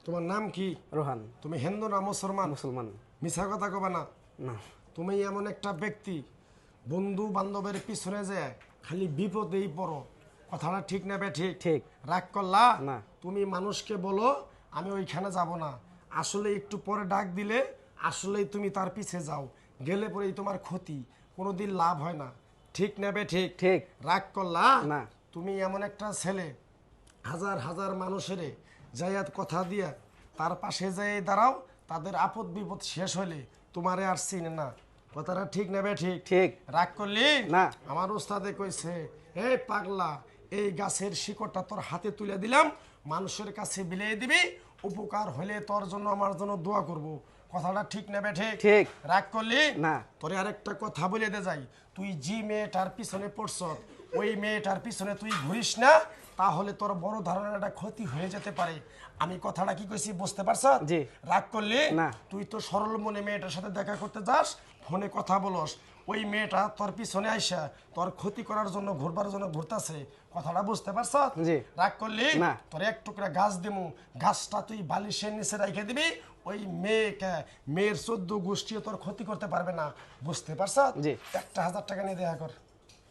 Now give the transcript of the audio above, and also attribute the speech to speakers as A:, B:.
A: তোমার নাম কি?
B: রোহান।
A: তুমি হিন্দু না মুসলমান?
B: মুসলমান।
A: মিছা কথা কবে না।
B: না।
A: তুমি এমন একটা ব্যক্তি, বন্ধু বান্ধবের পিছনে যে খালি বিপদেই পড়ো, কথাটা ঠিক না বে? ঠিক
B: ঠিক।
A: রাগ করলা
B: না।
A: তুমি মানুষকে বলো আমি ওইখানে যাব না, আসলে একটু পরে ডাক দিলে আসলেই তুমি তার পিছে যাও, গেলে পরেই তোমার ক্ষতি, কোনোদিন লাভ হয় না। ঠিক না বে? ঠিক
B: ঠিক।
A: রাগ করলা
B: না।
A: তুমি এমন একটা ছেলে, হাজার হাজার মানুষের যাইয়াত কথা দিয়া তার পাশে যাই দাঁড়াও, তাদের আপদ বিপদ শেষ হলে তোমারে আর চিনে না, কথাটা ঠিক না বে? ঠিক
B: ঠিক।
A: রাগ করলি
B: না।
A: আমার ওস্তাদে কইছে, এই পাগলা, এই গাছের শিকড়টা তোর হাতে তুলে দিলাম, মানুষের কাছে বিলিয়ে দিবি, উপকার হলে তোর জন্য আমার জন্য দোয়া করব, কথাটা ঠিক না বে? ঠিক
B: ঠিক।
A: রাগ করলি
B: না।
A: তোরে আরেকটা কথা বলে দে যাই, তুই যে মেয়েটার পিছনে পড়ছ ওই মেয়েটার পিছনে তুই ঘুরিস না, তাহলে তোর বড় ধরনের একটা ক্ষতি হয়ে যেতে পারে। আমি কথাটা কি কইছি বুঝতে পারছ?
B: জি।
A: রাগ করলি
B: না।
A: তুই তো সরল মনে মেয়েটার সাথে দেখা করতে যাস, ফোনে কথা বলস, ওই মেয়েটা তোর পিছনে আইসা তোর ক্ষতি করার জন্য ঘুরবার জন্য ঘুরতাছে, কথাটা বুঝতে পারছ?
B: জি।
A: রাগ করলি
B: না।
A: তোর এক টুকরা গাছ দিমু, গাছটা তুই বালিশের নিচে রেখে দিবি, ওই মেয়ের 14 গোষ্ঠীও তোর ক্ষতি করতে পারবে না, বুঝতে পারছ?
B: জি।
A: 1000 টাকা নিয়ে দেখা কর।